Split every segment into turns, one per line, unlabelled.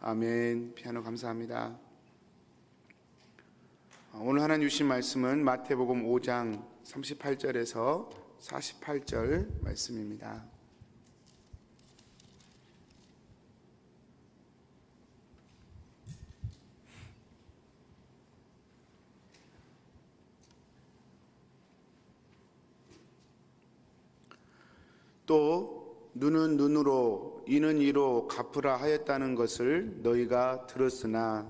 아멘. 피아노 감사합니다. 오늘 하나님 주신 말씀은 마태복음 5장 38절에서 48절 말씀입니다. 또 눈은 눈으로 이는 이로 갚으라 하였다는 것을 너희가 들었으나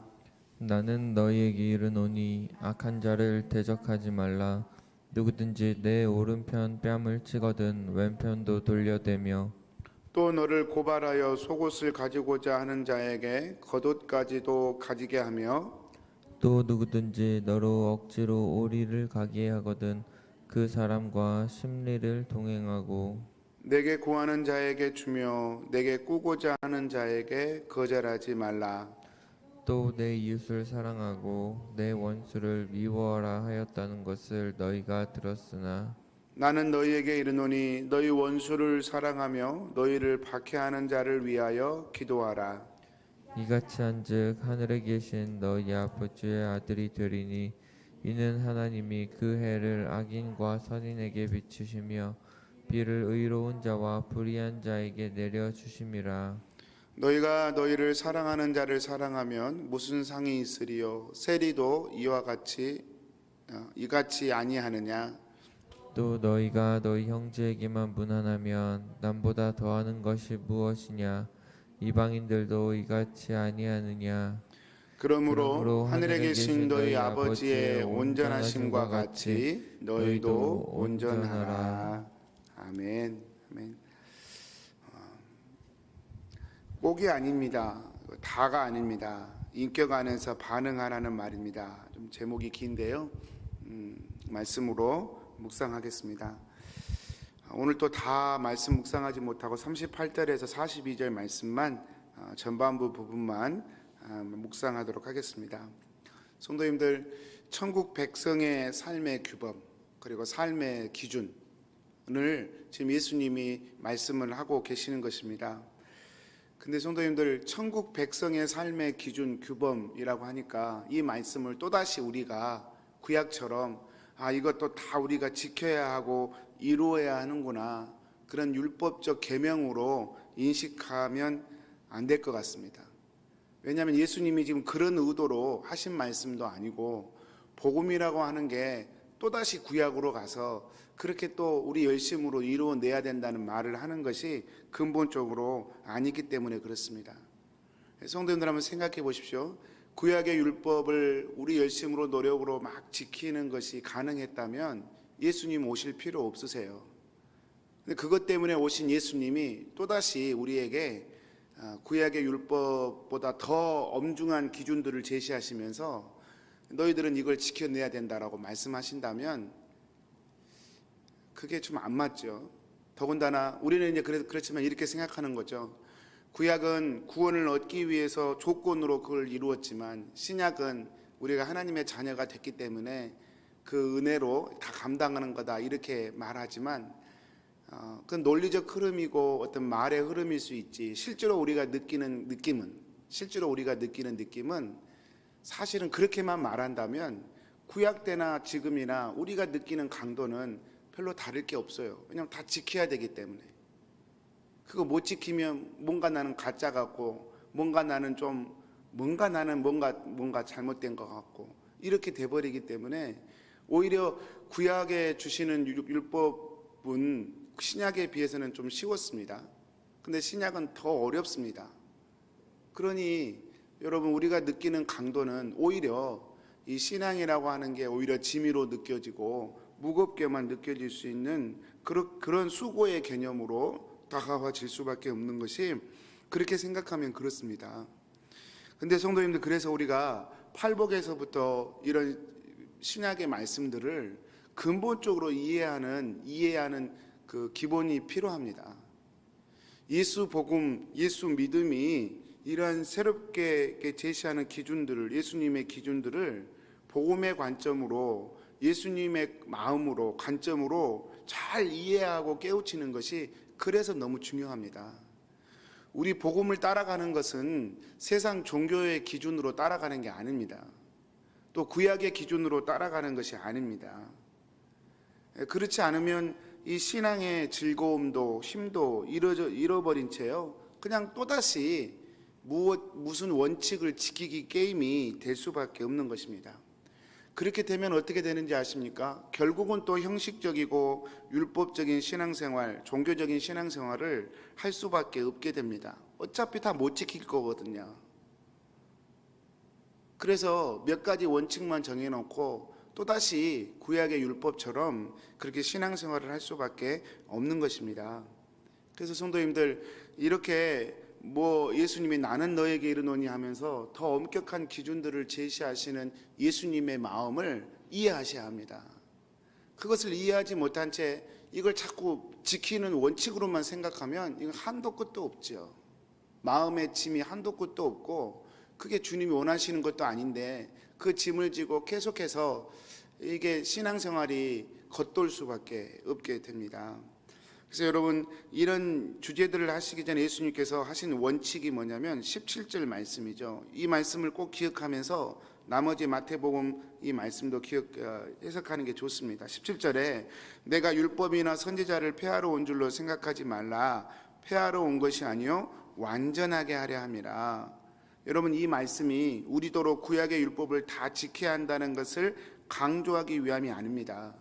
나는 너희에게 이르노니 악한 자를 대적하지 말라. 누구든지 내 오른편 뺨을 치거든 왼편도 돌려대며
또 너를 고발하여 속옷을 가지고자 하는 자에게 겉옷까지도 가지게 하며
또 누구든지 너로 억지로 오리를 가게 하거든 그 사람과 심리를 동행하고
내게 구하는 자에게 주며 내게 꾸고자 하는 자에게 거절하지 말라.
또 내 이웃을 사랑하고 내 원수를 미워하라 하였다는 것을 너희가 들었으나
나는 너희에게 이르노니 너희 원수를 사랑하며 너희를 박해하는 자를 위하여 기도하라.
이같이 한즉 하늘에 계신 너희 아버지의 아들이 되리니 이는 하나님이 그 해를 악인과 선인에게 비추시며 비를 의로운 자와 불의한 자에게 내려 주심이라.
너희가 너희를 사랑하는 자를 사랑하면 무슨 상이 있으리요? 세리도 이같이 아니하느냐?
또 너희가 너희 형제에게만 무난하면 남보다 더하는 것이 무엇이냐? 이방인들도 이같이 아니하느냐?
그러므로 하늘에 계신 너희 아버지의 온전하심과 같이 너희도 온전하라. 아멘. 아멘. 꼭이 아닙니다. 다가 아닙니다. 인격 안에서 반응하라는 말입니다. 좀 제목이 긴데요. 말씀으로 묵상하겠습니다. 오늘 또 다 말씀 묵상하지 못하고 38절에서 42절 말씀만 전반부 부분만 묵상하도록 하겠습니다. 성도님들, 천국 백성의 삶의 규범 그리고 삶의 기준을 지금 예수님이 말씀을 하고 계시는 것입니다. 근데 성도님들, 천국 백성의 삶의 기준, 규범이라고 하니까 이 말씀을 또다시 우리가 구약처럼 이것도 다 우리가 지켜야 하고 이루어야 하는구나, 그런 율법적 계명으로 인식하면 안 될 것 같습니다. 왜냐하면 예수님이 지금 그런 의도로 하신 말씀도 아니고 복음이라고 하는 게 또다시 구약으로 가서 그렇게 또 우리 열심으로 이루어내야 된다는 말을 하는 것이 근본적으로 아니기 때문에 그렇습니다. 성도님들 한번 생각해 보십시오. 구약의 율법을 우리 열심으로 노력으로 막 지키는 것이 가능했다면 예수님 오실 필요 없으세요. 근데 그것 때문에 오신 예수님이 또다시 우리에게 구약의 율법보다 더 엄중한 기준들을 제시하시면서 너희들은 이걸 지켜내야 된다라고 말씀하신다면 그게 좀 안 맞죠. 더군다나 우리는 이제 그렇지만 이렇게 생각하는 거죠. 구약은 구원을 얻기 위해서 조건으로 그걸 이루었지만 신약은 우리가 하나님의 자녀가 됐기 때문에 그 은혜로 다 감당하는 거다, 이렇게 말하지만 그건 논리적 흐름이고 어떤 말의 흐름일 수 있지, 실제로 우리가 느끼는 느낌은 사실은 그렇게만 말한다면 구약 때나 지금이나 우리가 느끼는 강도는 별로 다를 게 없어요. 왜냐하면 다 지켜야 되기 때문에. 그거 못 지키면 뭔가 나는 가짜 같고 뭔가 나는 뭔가 잘못된 것 같고 이렇게 돼버리기 때문에 오히려 구약에 주시는 율법은 신약에 비해서는 좀 쉬웠습니다. 근데 신약은 더 어렵습니다. 그러니 여러분, 우리가 느끼는 강도는 오히려 이 신앙이라고 하는 게 오히려 짐으로 느껴지고 무겁게만 느껴질 수 있는 그런 수고의 개념으로 다가와질 수밖에 없는 것이, 그렇게 생각하면 그렇습니다. 근데 성도님들, 그래서 우리가 팔복에서부터 이런 신약의 말씀들을 근본적으로 이해하는 그 기본이 필요합니다. 예수 복음, 예수 믿음이 이런 새롭게 제시하는 기준들을, 예수님의 기준들을 복음의 관점으로, 예수님의 마음으로, 관점으로 잘 이해하고 깨우치는 것이 그래서 너무 중요합니다. 우리 복음을 따라가는 것은 세상 종교의 기준으로 따라가는 게 아닙니다. 또 구약의 기준으로 따라가는 것이 아닙니다. 그렇지 않으면 이 신앙의 즐거움도 힘도 잃어버린 채요, 그냥 또다시 무슨 원칙을 지키기 게임이 될 수밖에 없는 것입니다. 그렇게 되면 어떻게 되는지 아십니까? 결국은 또 형식적이고 율법적인 신앙생활, 종교적인 신앙생활을 할 수밖에 없게 됩니다. 어차피 다 못 지킬 거거든요. 그래서 몇 가지 원칙만 정해놓고 또다시 구약의 율법처럼 그렇게 신앙생활을 할 수밖에 없는 것입니다. 그래서 성도님들, 이렇게 예수님이 나는 너에게 이르노니 하면서 더 엄격한 기준들을 제시하시는 예수님의 마음을 이해하셔야 합니다. 그것을 이해하지 못한 채 이걸 자꾸 지키는 원칙으로만 생각하면 이건 한도 끝도 없죠. 마음의 짐이 한도 끝도 없고, 그게 주님이 원하시는 것도 아닌데 그 짐을 지고 계속해서 이게 신앙생활이 겉돌 수밖에 없게 됩니다. 그래서 여러분, 이런 주제들을 하시기 전에 예수님께서 하신 원칙이 뭐냐면 17절 말씀이죠. 이 말씀을 꼭 기억하면서 나머지 마태복음 이 말씀도 해석하는 게 좋습니다. 17절에 내가 율법이나 선지자를 폐하러 온 줄로 생각하지 말라. 폐하러 온 것이 아니요 완전하게 하려 함이라. 여러분, 이 말씀이 우리도록 구약의 율법을 다 지켜야 한다는 것을 강조하기 위함이 아닙니다.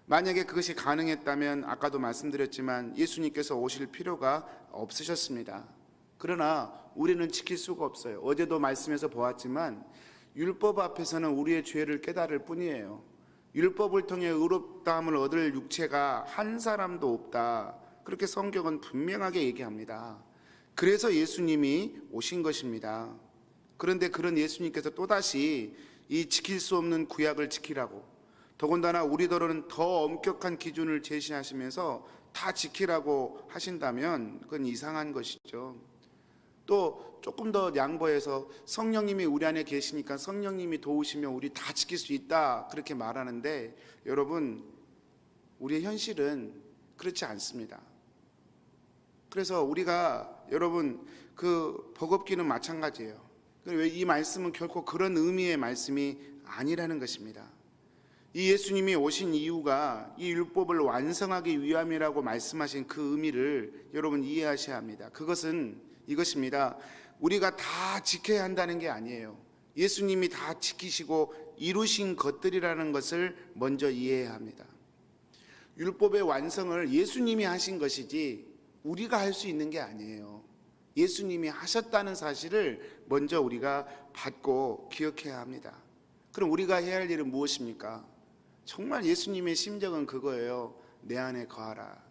만약에 그것이 가능했다면 아까도 말씀드렸지만 예수님께서 오실 필요가 없으셨습니다. 그러나 우리는 지킬 수가 없어요. 어제도 말씀에서 보았지만 율법 앞에서는 우리의 죄를 깨달을 뿐이에요. 율법을 통해 의롭다함을 얻을 육체가 한 사람도 없다. 그렇게 성경은 분명하게 얘기합니다. 그래서 예수님이 오신 것입니다. 그런데 그런 예수님께서 또다시 이 지킬 수 없는 구약을 지키라고, 더군다나 우리더러는 더 엄격한 기준을 제시하시면서 다 지키라고 하신다면 그건 이상한 것이죠. 또 조금 더 양보해서 성령님이 우리 안에 계시니까 성령님이 도우시면 우리 다 지킬 수 있다, 그렇게 말하는데 여러분, 우리의 현실은 그렇지 않습니다. 그래서 우리가 여러분, 그 버겁기는 마찬가지예요. 이 말씀은 결코 그런 의미의 말씀이 아니라는 것입니다. 이 예수님이 오신 이유가 이 율법을 완성하기 위함이라고 말씀하신 그 의미를 여러분 이해하셔야 합니다. 그것은 이것입니다. 우리가 다 지켜야 한다는 게 아니에요. 예수님이 다 지키시고 이루신 것들이라는 것을 먼저 이해해야 합니다. 율법의 완성을 예수님이 하신 것이지 우리가 할 수 있는 게 아니에요. 예수님이 하셨다는 사실을 먼저 우리가 받고 기억해야 합니다. 그럼 우리가 해야 할 일은 무엇입니까? 정말 예수님의 심정은 그거예요. 내 안에 거하라.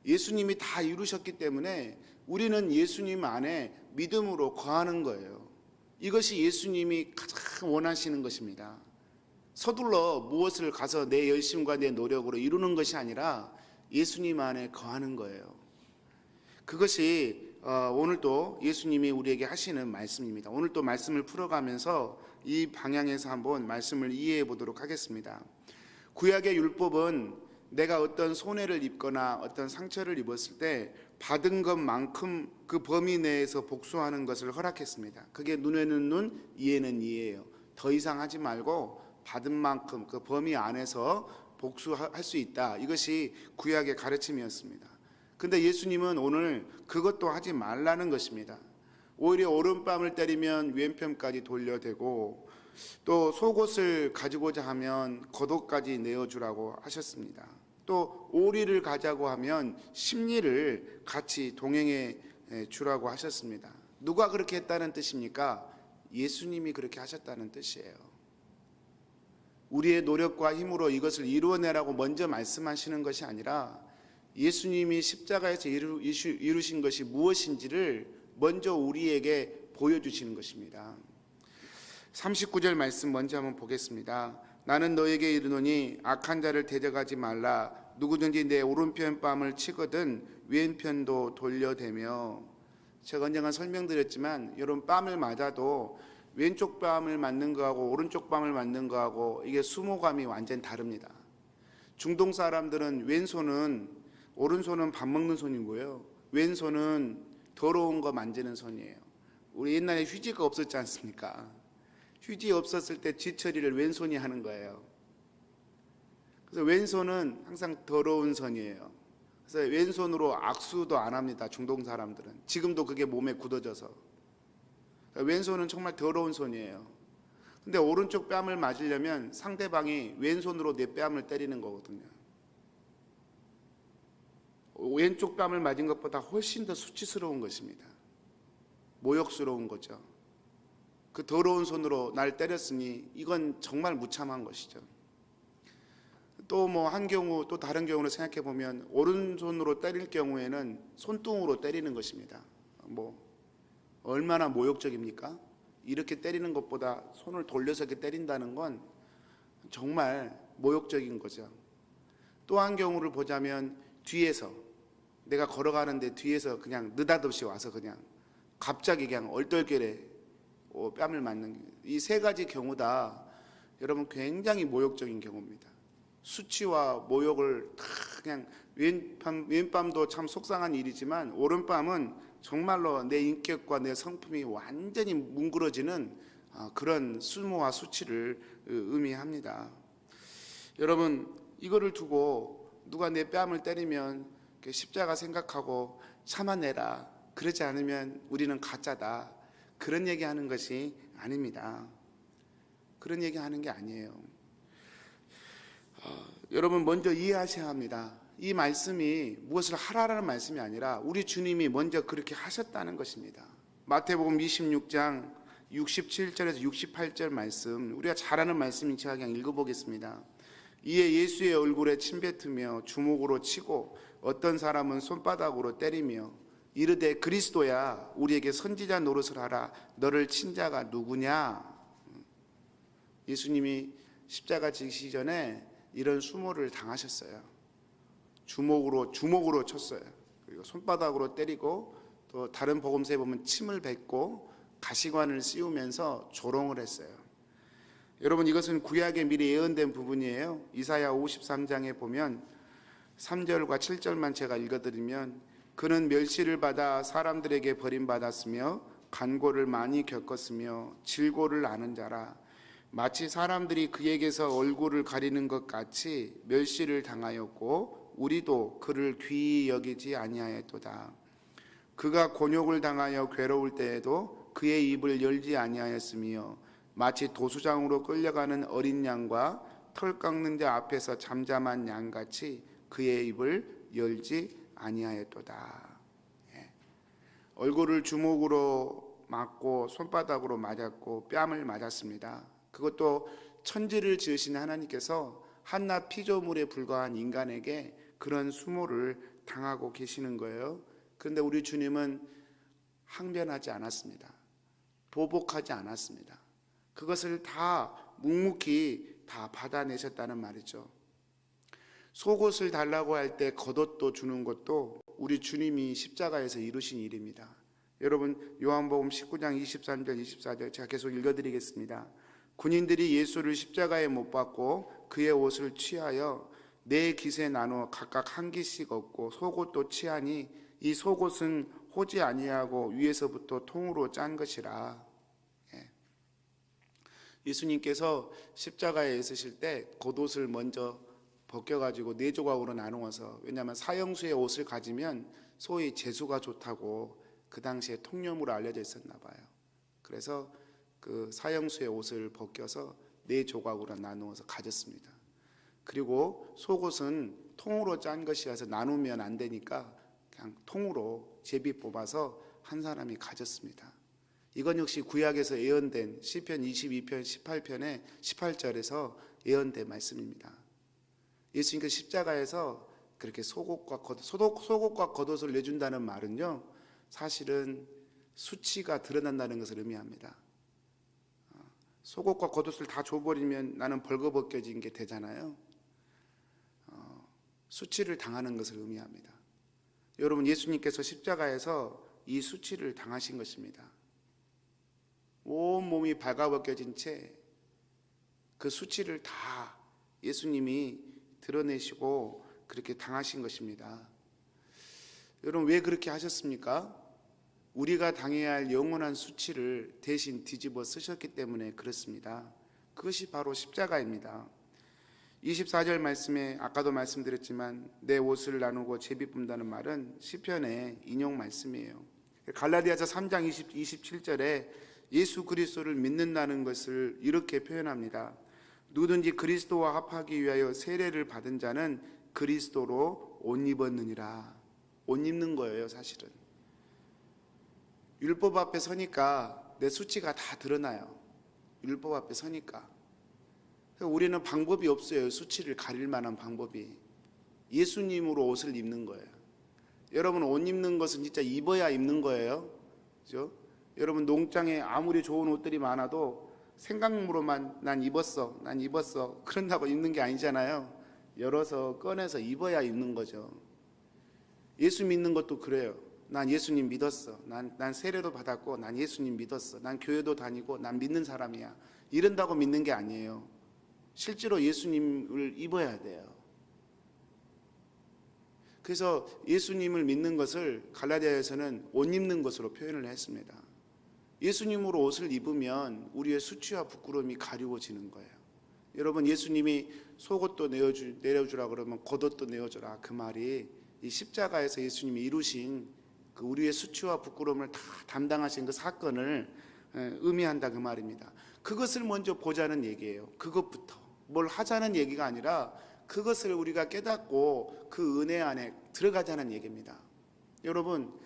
예수님이 다 이루셨기 때문에 우리는 예수님 안에 믿음으로 거하는 거예요. 이것이 예수님이 가장 원하시는 것입니다. 서둘러 무엇을 가서 내 열심과 내 노력으로 이루는 것이 아니라 예수님 안에 거하는 거예요. 그것이 오늘도 예수님이 우리에게 하시는 말씀입니다. 오늘 또 말씀을 풀어가면서 이 방향에서 한번 말씀을 이해해 보도록 하겠습니다. 구약의 율법은 내가 어떤 손해를 입거나 어떤 상처를 입었을 때 받은 것만큼 그 범위 내에서 복수하는 것을 허락했습니다. 그게 눈에는 눈, 이에는 이예요. 더 이상 하지 말고 받은 만큼 그 범위 안에서 복수할 수 있다. 이것이 구약의 가르침이었습니다. 근데 예수님은 오늘 그것도 하지 말라는 것입니다. 오히려 오른뺨을 때리면 왼편까지 돌려대고 또 속옷을 가지고자 하면 겉옷까지 내어주라고 하셨습니다. 또 오리를 가자고 하면 심리를 같이 동행해 주라고 하셨습니다. 누가 그렇게 했다는 뜻입니까? 예수님이 그렇게 하셨다는 뜻이에요. 우리의 노력과 힘으로 이것을 이루어내라고 먼저 말씀하시는 것이 아니라 예수님이 십자가에서 이루신 것이 무엇인지를 먼저 우리에게 보여주시는 것입니다. 39절 말씀 먼저 한번 보겠습니다. 나는 너에게 이르노니 악한 자를 대적하지 말라. 누구든지 내 오른편 뺨을 치거든 왼편도 돌려대며. 제가 언젠가 설명드렸지만 여러분, 뺨을 맞아도 왼쪽 뺨을 맞는 거하고 오른쪽 뺨을 맞는 거하고 이게 수모감이 완전 다릅니다. 중동 사람들은 왼손은, 오른손은 밥 먹는 손이고요, 왼손은 더러운 거 만지는 손이에요. 우리 옛날에 휴지가 없었지 않습니까? 휴지 없었을 때 쥐처리를 왼손이 하는 거예요. 그래서 왼손은 항상 더러운 손이에요. 그래서 왼손으로 악수도 안 합니다. 중동 사람들은. 지금도 그게 몸에 굳어져서. 왼손은 정말 더러운 손이에요. 근데 오른쪽 뺨을 맞으려면 상대방이 왼손으로 내 뺨을 때리는 거거든요. 왼쪽 뺨을 맞은 것보다 훨씬 더 수치스러운 것입니다. 모욕스러운 거죠. 그 더러운 손으로 날 때렸으니 이건 정말 무참한 것이죠. 또 뭐 한 경우, 또 다른 경우를 생각해 보면 오른손으로 때릴 경우에는 손등으로 때리는 것입니다. 뭐 얼마나 모욕적입니까? 이렇게 때리는 것보다 손을 돌려서 이렇게 때린다는 건 정말 모욕적인 거죠. 또 한 경우를 보자면 뒤에서, 내가 걸어가는데 뒤에서 그냥 느닷없이 와서 그냥 갑자기 그냥 얼떨결에 뺨을 맞는, 이 세 가지 경우 다 여러분 굉장히 모욕적인 경우입니다. 수치와 모욕을 다 그냥, 왼뺨도 참 속상한 일이지만 오른뺨은 정말로 내 인격과 내 성품이 완전히 뭉그러지는 그런 수모와 수치를 의미합니다. 여러분, 이거를 두고 누가 내 뺨을 때리면 십자가 생각하고 참아내라, 그러지 않으면 우리는 가짜다, 그런 얘기하는 것이 아닙니다. 그런 얘기하는 게 아니에요. 여러분, 먼저 이해하셔야 합니다. 이 말씀이 무엇을 하라라는 말씀이 아니라 우리 주님이 먼저 그렇게 하셨다는 것입니다. 마태복음 26장 67절에서 68절 말씀, 우리가 잘 아는 말씀인 제가 그냥 읽어보겠습니다. 이에 예수의 얼굴에 침뱉으며 주먹으로 치고 어떤 사람은 손바닥으로 때리며 이르되 그리스도야, 우리에게 선지자 노릇을 하라. 너를 친 자가 누구냐? 예수님이 십자가 지시기 전에 이런 수모를 당하셨어요. 주먹으로 쳤어요. 그리고 손바닥으로 때리고, 또 다른 복음서에 보면 침을 뱉고 가시관을 씌우면서 조롱을 했어요. 여러분, 이것은 구약에 미리 예언된 부분이에요. 이사야 53장에 보면 3절과 7절만 제가 읽어드리면, 그는 멸시를 받아 사람들에게 버림받았으며 간고를 많이 겪었으며 질고를 아는 자라. 마치 사람들이 그에게서 얼굴을 가리는 것 같이 멸시를 당하였고 우리도 그를 귀히 여기지 아니하였도다. 그가 곤욕을 당하여 괴로울 때에도 그의 입을 열지 아니하였으며 마치 도수장으로 끌려가는 어린 양과 털 깎는 자 앞에서 잠잠한 양같이 그의 입을 열지 아니하였도다. 얼굴을 주먹으로 맞고 손바닥으로 맞았고 뺨을 맞았습니다. 그것도 천지를 지으신 하나님께서 한낱 피조물에 불과한 인간에게 그런 수모를 당하고 계시는 거예요. 그런데 우리 주님은 항변하지 않았습니다. 보복하지 않았습니다. 그것을 다 묵묵히 다 받아내셨다는 말이죠. 속옷을 달라고 할 때 겉옷도 주는 것도 우리 주님이 십자가에서 이루신 일입니다. 여러분, 요한복음 19장 23절 24절 제가 계속 읽어드리겠습니다. 군인들이 예수를 십자가에 못 박고 그의 옷을 취하여 네 깃에 나누어 각각 한 깃씩 얻고 속옷도 취하니 이 속옷은 호지 아니하고 위에서부터 통으로 짠 것이라. 예수님께서 십자가에 있으실 때 겉옷을 먼저 벗겨가지고 네 조각으로 나누어서, 왜냐하면 사형수의 옷을 가지면 소위 재수가 좋다고 그 당시에 통념으로 알려져 있었나 봐요. 그래서 그 사형수의 옷을 벗겨서 네 조각으로 나누어서 가졌습니다. 그리고 속옷은 통으로 짠 것이라서 나누면 안 되니까 그냥 통으로 제비 뽑아서 한 사람이 가졌습니다. 이건 역시 구약에서 예언된 시편 22편 18편의 18절에서 예언된 말씀입니다. 예수님께서 십자가에서 그렇게 속옷과 겉옷을 내준다는 말은요, 사실은 수치가 드러난다는 것을 의미합니다. 속옷과 겉옷을 다 줘버리면 나는 벌거벗겨진 게 되잖아요. 수치를 당하는 것을 의미합니다. 여러분, 예수님께서 십자가에서 이 수치를 당하신 것입니다. 온 몸이 발가벗겨진 채 그 수치를 다 예수님이 드러내시고 그렇게 당하신 것입니다. 여러분, 왜 그렇게 하셨습니까? 우리가 당해야 할 영원한 수치를 대신 뒤집어 쓰셨기 때문에 그렇습니다. 그것이 바로 십자가입니다. 24절 말씀에 아까도 말씀드렸지만 내 옷을 나누고 제비 뿜다는 말은 시편의 인용 말씀이에요. 갈라디아서 3장 27절에 예수 그리스도를 믿는다는 것을 이렇게 표현합니다. 누구든지 그리스도와 합하기 위하여 세례를 받은 자는 그리스도로 옷 입었느니라. 옷 입는 거예요, 사실은. 율법 앞에 서니까 내 수치가 다 드러나요. 율법 앞에 서니까. 우리는 방법이 없어요. 수치를 가릴 만한 방법이. 예수님으로 옷을 입는 거예요. 여러분, 옷 입는 것은 진짜 입어야 입는 거예요. 그죠? 여러분, 농장에 아무리 좋은 옷들이 많아도 생각으로만 난 입었어, 난 입었어 그런다고 입는 게 아니잖아요. 열어서 꺼내서 입어야 입는 거죠. 예수 믿는 것도 그래요. 난 예수님 믿었어. 난 세례도 받았고 난 예수님 믿었어. 난 교회도 다니고 난 믿는 사람이야. 이런다고 믿는 게 아니에요. 실제로 예수님을 입어야 돼요. 그래서 예수님을 믿는 것을 갈라디아에서는 옷 입는 것으로 표현을 했습니다. 예수님으로 옷을 입으면 우리의 수치와 부끄러움이 가리워지는 거예요. 여러분, 예수님이 속옷도 내려주라 그러면 겉옷도 내어주라, 그 말이 이 십자가에서 예수님이 이루신 그 우리의 수치와 부끄러움을 다 담당하신 그 사건을 의미한다, 그 말입니다. 그것을 먼저 보자는 얘기예요. 그것부터 뭘 하자는 얘기가 아니라 그것을 우리가 깨닫고 그 은혜 안에 들어가자는 얘기입니다. 여러분,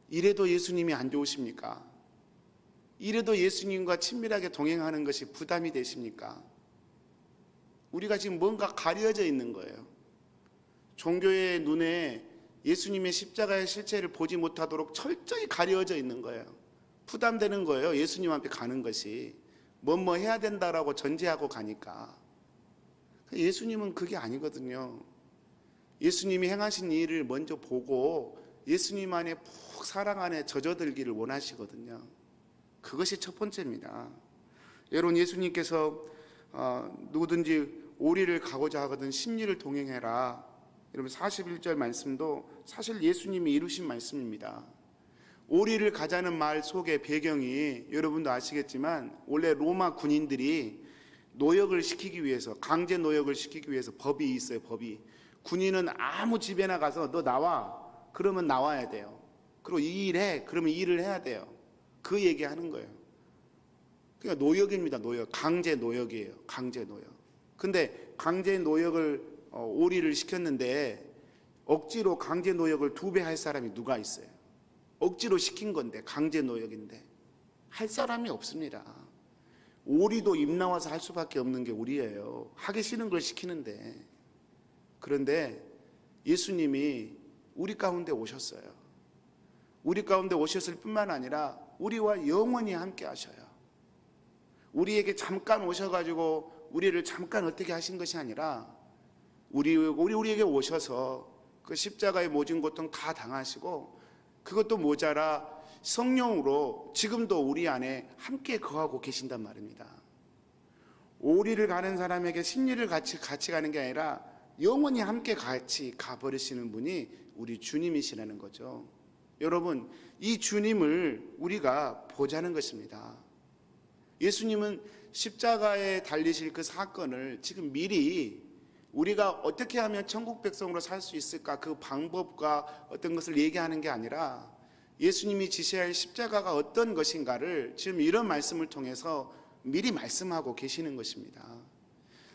이래도 예수님이 안 좋으십니까? 이래도 예수님과 친밀하게 동행하는 것이 부담이 되십니까? 우리가 지금 뭔가 가려져 있는 거예요. 종교의 눈에 예수님의 십자가의 실체를 보지 못하도록 철저히 가려져 있는 거예요. 부담되는 거예요. 예수님 앞에 가는 것이. 뭐 해야 된다라고 전제하고 가니까. 예수님은 그게 아니거든요. 예수님이 행하신 일을 먼저 보고 예수님 안에 푹 사랑 안에 젖어들기를 원하시거든요. 그것이 첫 번째입니다. 여러분, 예수님께서 누구든지 오리를 가고자 하거든 십리를 동행해라. 여러분, 41절 말씀도 사실 예수님이 이루신 말씀입니다. 오리를 가자는 말 속의 배경이 여러분도 아시겠지만 원래 로마 군인들이 노역을 시키기 위해서, 강제 노역을 시키기 위해서 법이 있어요. 법이. 군인은 아무 집에나 가서 너 나와 그러면 나와야 돼요. 그리고 이 일해 그러면 이 일을 해야 돼요. 그 얘기하는 거예요. 그러니까 노역입니다. 노역. 강제 노역이에요. 강제 노역. 근데 강제 노역을 오리를 시켰는데 억지로 강제 노역을 2배 할 사람이 누가 있어요? 억지로 시킨 건데, 강제 노역인데 할 사람이 없습니다. 오리도 입 나와서 할 수밖에 없는 게 우리예요. 하기 싫은 걸 시키는데. 그런데 예수님이 우리 가운데 오셨어요. 우리 가운데 오셨을 뿐만 아니라 우리와 영원히 함께 하셔요. 우리에게 잠깐 오셔가지고 우리를 잠깐 어떻게 하신 것이 아니라 우리에게 오셔서 그 십자가의 모진 고통 다 당하시고, 그것도 모자라 성령으로 지금도 우리 안에 함께 거하고 계신단 말입니다. 오리를 가는 사람에게 십리를 같이 가는 게 아니라 영원히 함께 같이 가버리시는 분이 우리 주님이시라는 거죠. 여러분, 이 주님을 우리가 보자는 것입니다. 예수님은 십자가에 달리실 그 사건을 지금 미리 우리가 어떻게 하면 천국 백성으로 살 수 있을까, 그 방법과 어떤 것을 얘기하는 게 아니라 예수님이 지시할 십자가가 어떤 것인가를 지금 이런 말씀을 통해서 미리 말씀하고 계시는 것입니다.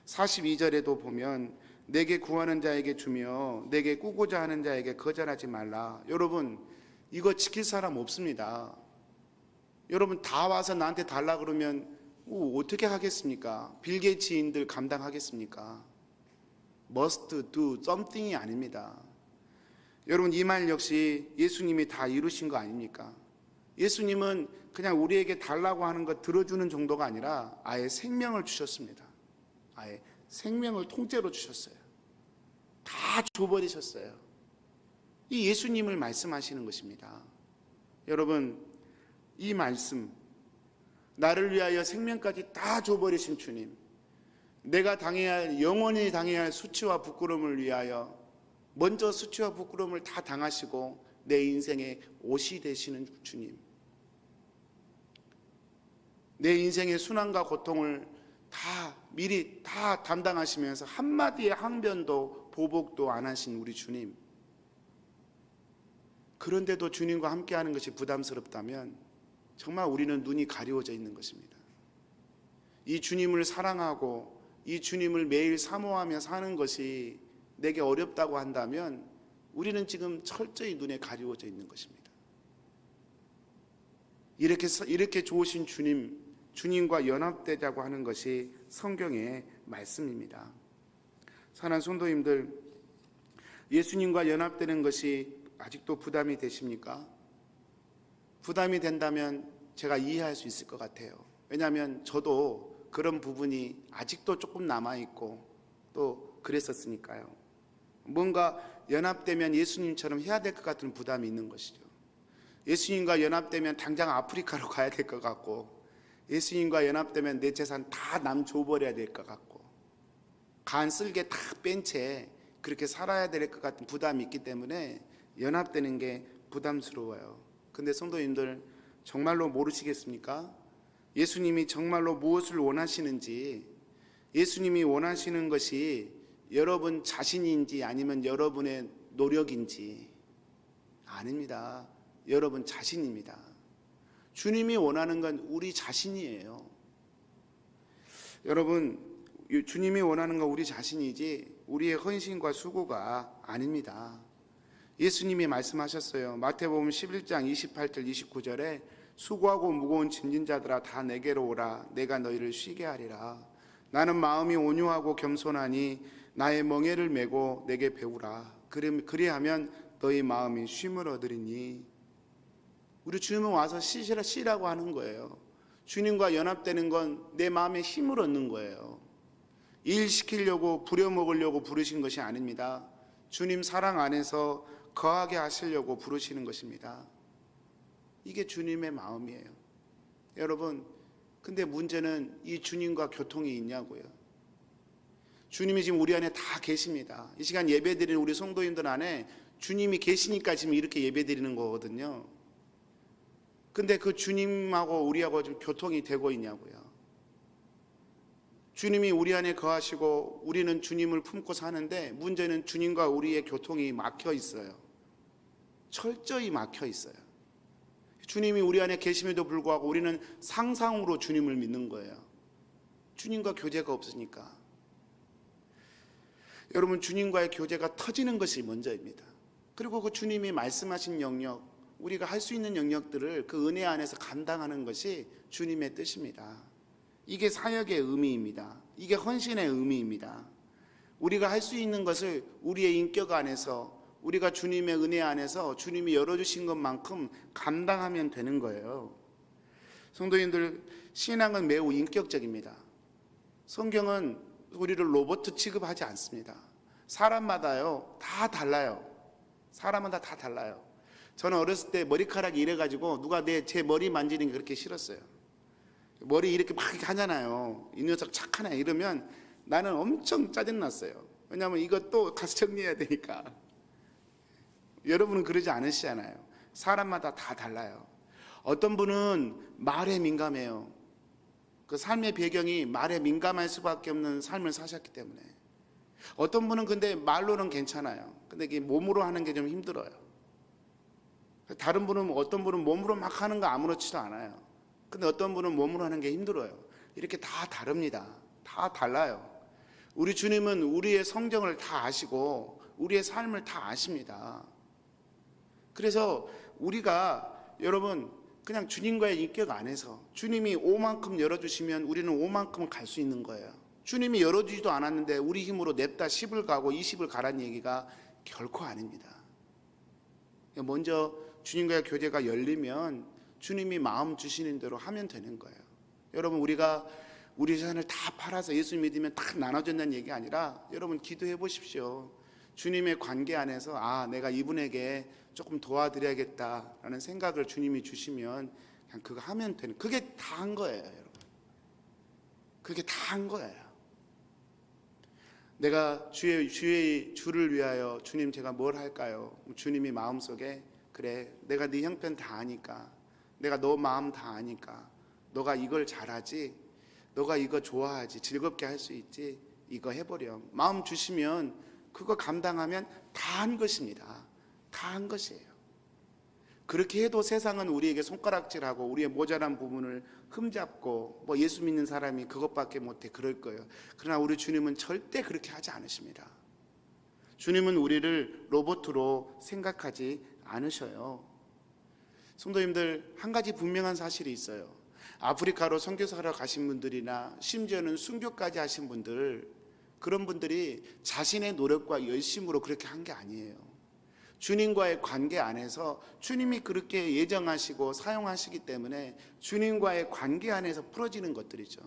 42절에도 보면 내게 구하는 자에게 주며 내게 꾸고자 하는 자에게 거절하지 말라. 여러분, 이거 지킬 사람 없습니다. 여러분, 다 와서 나한테 달라 그러면 어떻게 하겠습니까? 빌 게이츠인들 감당하겠습니까? must do something이 아닙니다. 여러분, 이 말 역시 예수님이 다 이루신 거 아닙니까? 예수님은 그냥 우리에게 달라고 하는 것 들어주는 정도가 아니라 아예 생명을 주셨습니다. 아예 생명을 통째로 주셨어요. 다 줘버리셨어요. 이 예수님을 말씀하시는 것입니다. 여러분, 이 말씀, 나를 위하여 생명까지 다 줘버리신 주님, 내가 당해야 할, 영원히 당해야 할 수치와 부끄러움을 위하여 먼저 수치와 부끄러움을 다 당하시고 내 인생의 옷이 되시는 주님, 내 인생의 순환과 고통을 다 미리 다 담당하시면서 한마디의 항변도 보복도 안 하신 우리 주님, 그런데도 주님과 함께하는 것이 부담스럽다면 정말 우리는 눈이 가리워져 있는 것입니다. 이 주님을 사랑하고 이 주님을 매일 사모하며 사는 것이 내게 어렵다고 한다면 우리는 지금 철저히 눈에 가리워져 있는 것입니다. 이렇게 좋으신 주님과 연합되자고 하는 것이 성경의 말씀입니다. 사랑하는 성도님들, 예수님과 연합되는 것이 아직도 부담이 되십니까? 부담이 된다면 제가 이해할 수 있을 것 같아요. 왜냐하면 저도 그런 부분이 아직도 조금 남아있고 또 그랬었으니까요. 뭔가 연합되면 예수님처럼 해야 될 것 같은 부담이 있는 것이죠. 예수님과 연합되면 당장 아프리카로 가야 될 것 같고, 예수님과 연합되면 내 재산 다 남 줘버려야 될 것 같고, 간 쓸개 다 뺀 채 그렇게 살아야 될 것 같은 부담이 있기 때문에 연합되는 게 부담스러워요. 근데 성도님들, 정말로 모르시겠습니까? 예수님이 정말로 무엇을 원하시는지, 예수님이 원하시는 것이 여러분 자신인지 아니면 여러분의 노력인지 아닙니다. 여러분 자신입니다. 주님이 원하는 건 우리 자신이에요. 여러분, 주님이 원하는 건 우리 자신이지 우리의 헌신과 수고가 아닙니다. 예수님이 말씀하셨어요. 마태복음 11장 28절 29절에 수고하고 무거운 짐진 자들아 다 내게로 오라. 내가 너희를 쉬게 하리라. 나는 마음이 온유하고 겸손하니 나의 멍에를 메고 내게 배우라. 그리하면 너희 마음이 쉼을 얻으리니. 우리 주님은 와서 쉬라고 하는 거예요. 주님과 연합되는 건 내 마음에 힘을 얻는 거예요. 일 시키려고 부려먹으려고 부르신 것이 아닙니다. 주님 사랑 안에서 거하게 하시려고 부르시는 것입니다. 이게 주님의 마음이에요. 여러분, 근데 문제는 이 주님과 교통이 있냐고요. 주님이 지금 우리 안에 다 계십니다. 이 시간 예배드리는 우리 성도님들 안에 주님이 계시니까 지금 이렇게 예배드리는 거거든요. 근데 그 주님하고 우리하고 좀 교통이 되고 있냐고요. 주님이 우리 안에 거하시고 우리는 주님을 품고 사는데 문제는 주님과 우리의 교통이 막혀 있어요. 철저히 막혀 있어요. 주님이 우리 안에 계심에도 불구하고 우리는 상상으로 주님을 믿는 거예요. 주님과 교제가 없으니까. 여러분, 주님과의 교제가 터지는 것이 먼저입니다. 그리고 그 주님이 말씀하신 영역, 우리가 할 수 있는 영역들을 그 은혜 안에서 감당하는 것이 주님의 뜻입니다. 이게 사역의 의미입니다. 이게 헌신의 의미입니다. 우리가 할 수 있는 것을 우리의 인격 안에서, 우리가 주님의 은혜 안에서 주님이 열어주신 것만큼 감당하면 되는 거예요. 성도님들, 신앙은 매우 인격적입니다. 성경은 우리를 로봇 취급하지 않습니다. 사람마다요 다 달라요. 사람마다 다 달라요. 저는 어렸을 때 머리카락이 이래가지고 누가 제 머리 만지는 게 그렇게 싫었어요. 머리 이렇게 막 하잖아요. 이 녀석 착하네 이러면 나는 엄청 짜증났어요. 왜냐하면 이것도 가서 정리해야 되니까. 여러분은 그러지 않으시잖아요. 사람마다 다 달라요. 어떤 분은 말에 민감해요. 그 삶의 배경이 말에 민감할 수밖에 없는 삶을 사셨기 때문에. 어떤 분은 근데 말로는 괜찮아요. 근데 이게 몸으로 하는 게 좀 힘들어요. 다른 분은, 어떤 분은 몸으로 막 하는 거 아무렇지도 않아요. 근데 어떤 분은 몸으로 하는 게 힘들어요. 이렇게 다 다릅니다. 다 달라요. 우리 주님은 우리의 성정을 다 아시고 우리의 삶을 다 아십니다. 그래서 우리가, 여러분, 그냥 주님과의 인격 안에서 주님이 5만큼 열어주시면 우리는 5만큼 갈 수 있는 거예요. 주님이 열어주지도 않았는데 우리 힘으로 냅다 10을 가고 20을 가라는 얘기가 결코 아닙니다. 먼저 주님과의 교제가 열리면 주님이 마음 주시는 대로 하면 되는 거예요. 여러분, 우리가 우리 재산을 다 팔아서 예수 믿으면 다 나눠준다는 얘기 아니라, 여러분 기도해 보십시오. 주님의 관계 안에서 내가 이분에게 조금 도와드려야겠다라는 생각을 주님이 주시면 그냥 그거 하면 되는, 그게 다 한 거예요. 여러분, 그게 다 한 거예요. 내가 주를 위하여 주님 제가 뭘 할까요? 주님이 마음속에 그래, 내가 네 형편 다 아니까, 내가 너 마음 다 아니까, 너가 이걸 잘하지, 너가 이거 좋아하지, 즐겁게 할 수 있지, 이거 해보렴. 마음 주시면 그거 감당하면 다 한 것입니다. 다 한 것이에요. 그렇게 해도 세상은 우리에게 손가락질하고 우리의 모자란 부분을 흠잡고 뭐 예수 믿는 사람이 그것밖에 못해 그럴 거예요. 그러나 우리 주님은 절대 그렇게 하지 않으십니다. 주님은 우리를 로봇으로 생각하지 않으셔요. 성도님들, 한 가지 분명한 사실이 있어요. 아프리카로 선교사로 가신 분들이나 심지어는 순교까지 하신 분들, 그런 분들이 자신의 노력과 열심으로 그렇게 한 게 아니에요. 주님과의 관계 안에서 주님이 그렇게 예정하시고 사용하시기 때문에 주님과의 관계 안에서 풀어지는 것들이죠.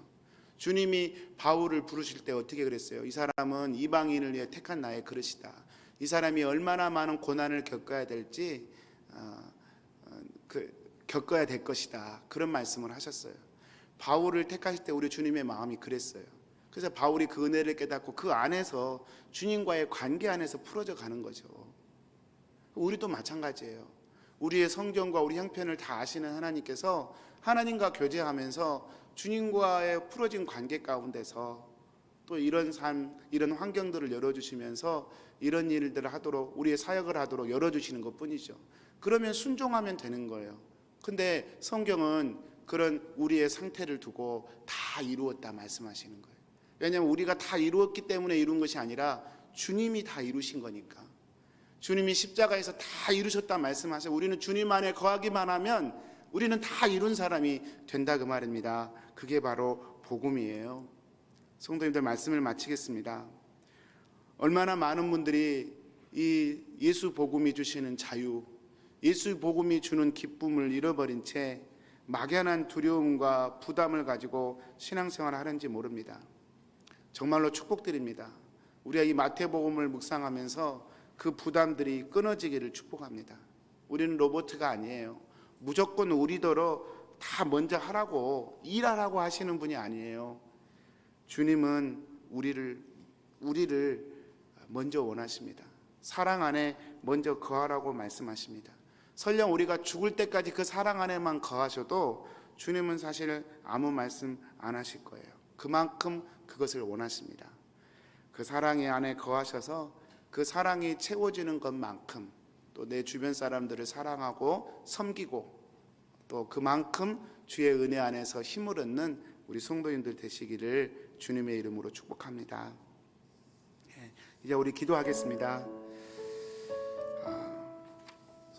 주님이 바울을 부르실 때 어떻게 그랬어요? 이 사람은 이방인을 위해 택한 나의 그릇이다. 이 사람이 얼마나 많은 고난을 겪어야 될지 겪어야 될 것이다. 그런 말씀을 하셨어요. 바울을 택하실 때 우리 주님의 마음이 그랬어요. 그래서 바울이 그 은혜를 깨닫고 그 안에서 주님과의 관계 안에서 풀어져 가는 거죠. 우리도 마찬가지예요. 우리의 성경과 우리 형편을 다 아시는 하나님께서 하나님과 교제하면서 주님과의 풀어진 관계 가운데서 또 이런 삶, 이런 환경들을 열어주시면서 이런 일들을 하도록, 우리의 사역을 하도록 열어주시는 것뿐이죠. 그러면 순종하면 되는 거예요. 근데 성경은 그런 우리의 상태를 두고 다 이루었다 말씀하시는 거예요. 왜냐하면 우리가 다 이루었기 때문에 이룬 것이 아니라 주님이 다 이루신 거니까. 주님이 십자가에서 다 이루셨다 말씀하세요. 우리는 주님 안에 거하기만 하면 우리는 다 이룬 사람이 된다 그 말입니다. 그게 바로 복음이에요. 성도님들, 말씀을 마치겠습니다. 얼마나 많은 분들이 이 예수 복음이 주시는 자유, 예수 복음이 주는 기쁨을 잃어버린 채 막연한 두려움과 부담을 가지고 신앙생활을 하는지 모릅니다. 정말로 축복드립니다. 우리가 이 마태복음을 묵상하면서 그 부담들이 끊어지기를 축복합니다. 우리는 로봇가 아니에요. 무조건 우리더러 다 먼저 하라고, 일하라고 하시는 분이 아니에요. 주님은 우리를 먼저 원하십니다. 사랑 안에 먼저 거하라고 말씀하십니다. 설령 우리가 죽을 때까지 그 사랑 안에만 거하셔도 주님은 사실 아무 말씀 안 하실 거예요. 그만큼 그것을 원하십니다. 그 사랑의 안에 거하셔서 그 사랑이 채워지는 것만큼 또 내 주변 사람들을 사랑하고 섬기고 또 그만큼 주의 은혜 안에서 힘을 얻는 우리 성도님들 되시기를 주님의 이름으로 축복합니다. 이제 우리 기도하겠습니다.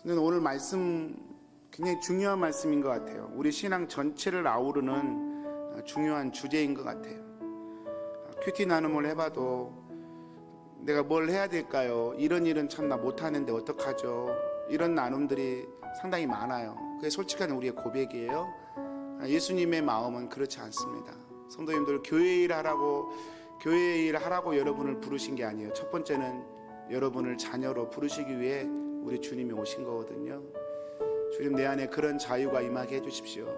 오늘 말씀 굉장히 중요한 말씀인 것 같아요. 우리 신앙 전체를 아우르는 중요한 주제인 것 같아요. 큐티 나눔을 해봐도 내가 뭘 해야 될까요? 이런 일은 참 나 못하는데 어떡하죠? 이런 나눔들이 상당히 많아요. 그게 솔직한 우리의 고백이에요. 예수님의 마음은 그렇지 않습니다. 성도님들, 교회 일을 하라고 여러분을 부르신 게 아니에요. 첫 번째는 여러분을 자녀로 부르시기 위해 우리 주님이 오신 거거든요. 주님, 내 안에 그런 자유가 임하게 해주십시오.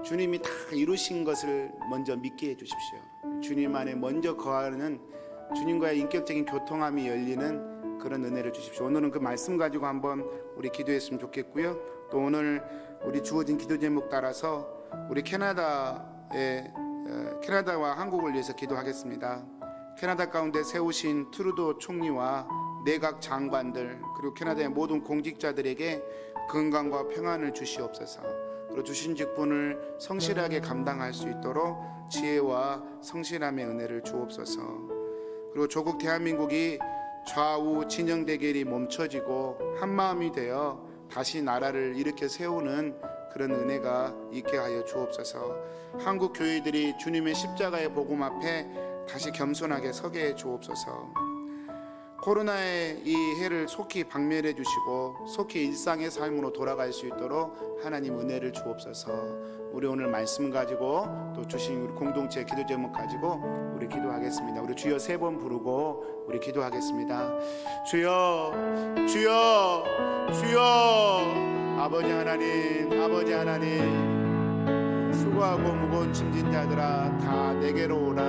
주님이 다 이루신 것을 먼저 믿게 해주십시오. 주님 안에 먼저 거하는 주님과의 인격적인 교통함이 열리는 그런 은혜를 주십시오. 오늘은 그 말씀 가지고 한번 우리 기도했으면 좋겠고요. 또 오늘 우리 주어진 기도 제목 따라서 우리 캐나다와 한국을 위해서 기도하겠습니다. 캐나다 가운데 세우신 트루도 총리와 내각 장관들, 그리고 캐나다의 모든 공직자들에게 건강과 평안을 주시옵소서. 그리고 주신 직분을 성실하게 감당할 수 있도록 지혜와 성실함의 은혜를 주옵소서. 그리고 조국 대한민국이 좌우 진영 대결이 멈춰지고 한마음이 되어 다시 나라를 일으켜 세우는 그런 은혜가 있게 하여 주옵소서. 한국 교회들이 주님의 십자가의 복음 앞에 다시 겸손하게 서게 해 주옵소서. 코로나의 이 해를 속히 박멸해 주시고 속히 일상의 삶으로 돌아갈 수 있도록 하나님 은혜를 주옵소서. 우리 오늘 말씀 가지고 또 주신 우리 공동체 기도 제목 가지고 우리 기도하겠습니다. 우리 주여 3번 부르고 우리 기도하겠습니다. 주여, 주여, 주여. 아버지 하나님, 수고하고 무거운 짐진 자들아 다 내게로 오라.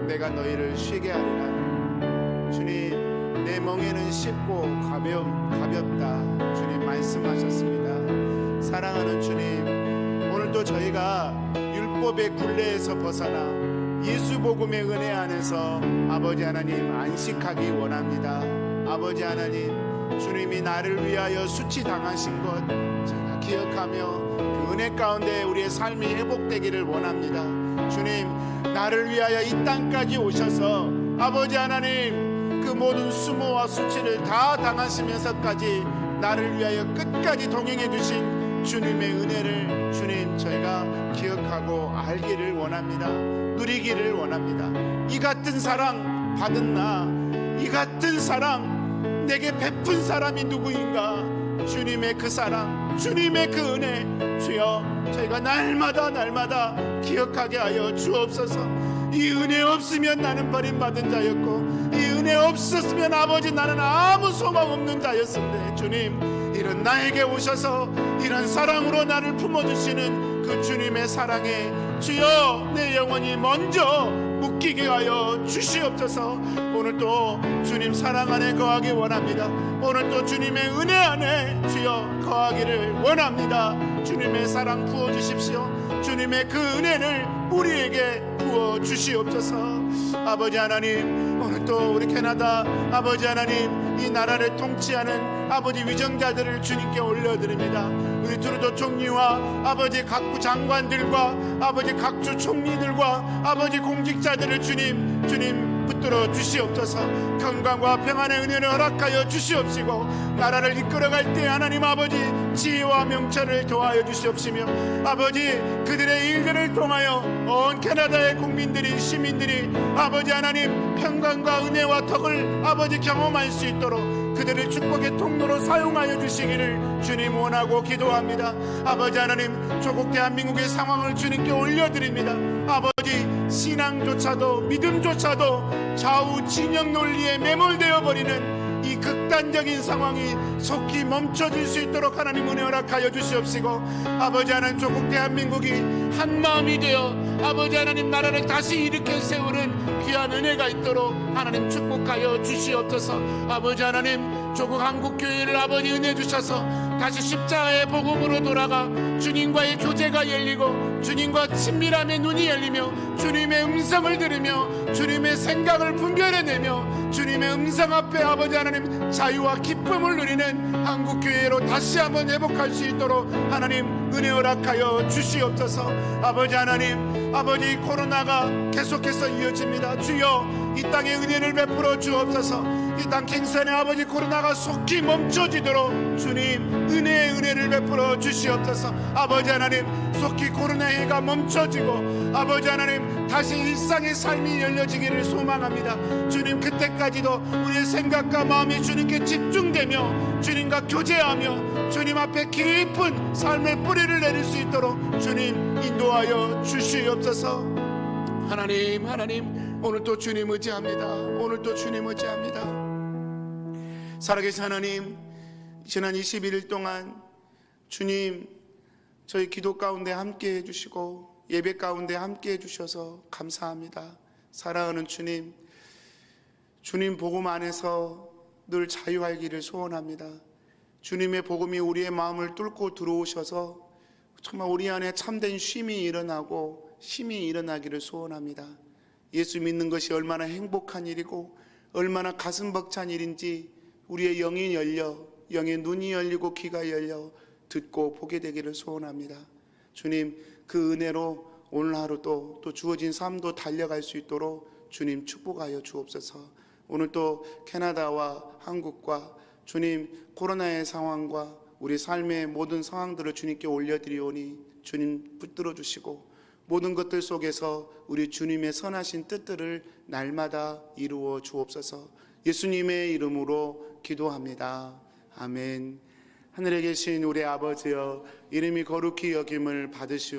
내가 너희를 쉬게 하리라. 주님, 내 멍에는 쉽고 가볍다. 주님 말씀하셨습니다. 사랑하는 주님, 오늘도 저희가 율법의 굴레에서 벗어나 예수 복음의 은혜 안에서 아버지 하나님 안식하기 원합니다. 아버지 하나님, 주님이 나를 위하여 수치당하신 것 제가 기억하며 그 은혜 가운데 우리의 삶이 회복되기를 원합니다. 주님, 나를 위하여 이 땅까지 오셔서 아버지 하나님 그 모든 수모와 수치를 다 당하시면서까지 나를 위하여 끝까지 동행해 주신 주님의 은혜를 주님 저희가 기억하고 알기를 원합니다. 누리기를 원합니다. 이 같은 사랑 받은 나, 이 같은 사랑 내게 베푼 사람이 누구인가? 주님의 그 사랑, 주님의 그 은혜, 주여 저희가 날마다 기억하게 하여 주옵소서. 이 은혜 없으면 나는 버림받은 자였고, 이 은혜 없었으면 아버지 나는 아무 소망 없는 자였는데, 주님 이런 나에게 오셔서 이런 사랑으로 나를 품어주시는 그 주님의 사랑에 주여 내 영혼이 먼저 묶이게 하여 주시옵소서. 오늘도 주님 사랑 안에 거하기 원합니다. 오늘도 주님의 은혜 안에 주여 거하기를 원합니다. 주님의 사랑 부어주십시오. 주님의 그 은혜를 우리에게 부어주시옵소서. 아버지 하나님, 오늘도 우리 캐나다 아버지 하나님 이 나라를 통치하는 아버지 위정자들을 주님께 올려드립니다. 우리 트루도 총리와 아버지 각부 장관들과 아버지 각주 총리들과 아버지 공직자들을 주님 붙들어 주시옵소서. 건강과 평안의 은혜를 허락하여 주시옵시고, 나라를 이끌어갈 때 하나님 아버지 지혜와 명철을 도하여 주시옵시며, 아버지 그들의 일들을 통하여 온 캐나다의 국민들이 시민들이 아버지 하나님 평강과 은혜와 덕을 아버지 경험할 수 있도록 그들을 축복의 통로로 사용하여 주시기를 주님 원하고 기도합니다. 아버지 하나님, 조국 대한민국의 상황을 주님께 올려드립니다. 아버지 신앙조차도 믿음조차도 좌우 진영 논리에 매몰되어 버리는 이 극단적인 상황이 속히 멈춰질 수 있도록 하나님 은혜 허락하여 주시옵시고, 아버지 하나님 조국 대한민국이 한마음이 되어 아버지 하나님 나라를 다시 일으켜 세우는 귀한 은혜가 있도록 하나님 축복하여 주시옵소서. 아버지 하나님 조국 한국교회를 아버지 은혜 주셔서 다시 십자가의 복음으로 돌아가 주님과의 교제가 열리고 주님과 친밀함의 눈이 열리며 주님의 음성을 들으며 주님의 생각을 분별해내며 주님의 음성 앞에 아버지 하나님 자유와 기쁨을 누리는 한국교회로 다시 한번 회복할 수 있도록 하나님 은혜 허락하여 주시옵소서. 아버지 하나님, 아버지 코로나가 계속해서 이어집니다. 주여 이 땅에 은혜를 베풀어 주옵소서. 이 땅 킹산의 아버지 코로나가 속히 멈춰지도록 주님 은혜의 은혜를 베풀어 주시옵소서. 아버지 하나님, 속히 코로나 해가 멈춰지고 아버지 하나님 다시 일상의 삶이 열려지기를 소망합니다. 주님 그때까지도 우리의 생각과 마음이 주님께 집중되며 주님과 교제하며 주님 앞에 깊은 삶의 뿌리를 내릴 수 있도록 주님 인도하여 주시옵소서. 하나님, 하나님 오늘도 주님 의지합니다. 오늘도 주님 의지합니다. 살아계신 하나님, 지난 21일 동안 주님 저희 기도 가운데 함께 해주시고 예배 가운데 함께 해주셔서 감사합니다. 사랑하는 주님, 주님 복음 안에서 늘 자유하기를 소원합니다. 주님의 복음이 우리의 마음을 뚫고 들어오셔서 정말 우리 안에 참된 쉼이 일어나고 힘이 일어나기를 소원합니다. 예수 믿는 것이 얼마나 행복한 일이고 얼마나 가슴 벅찬 일인지 우리의 영이 열려, 영의 눈이 열리고 귀가 열려 듣고 보게 되기를 소원합니다. 주님 그 은혜로 오늘 하루도 또 주어진 삶도 달려갈 수 있도록 주님 축복하여 주옵소서. 오늘 또 캐나다와 한국과 주님 코로나의 상황과 우리 삶의 모든 상황들을 주님께 올려드리오니 주님 붙들어 주시고 모든 것들 속에서 우리 주님의 선하신 뜻들을 날마다 이루어 주옵소서. 예수님의 이름으로 기도합니다. 아멘. 하늘에 계신 우리 아버지여, 이름이 거룩히 여김을 받으시오.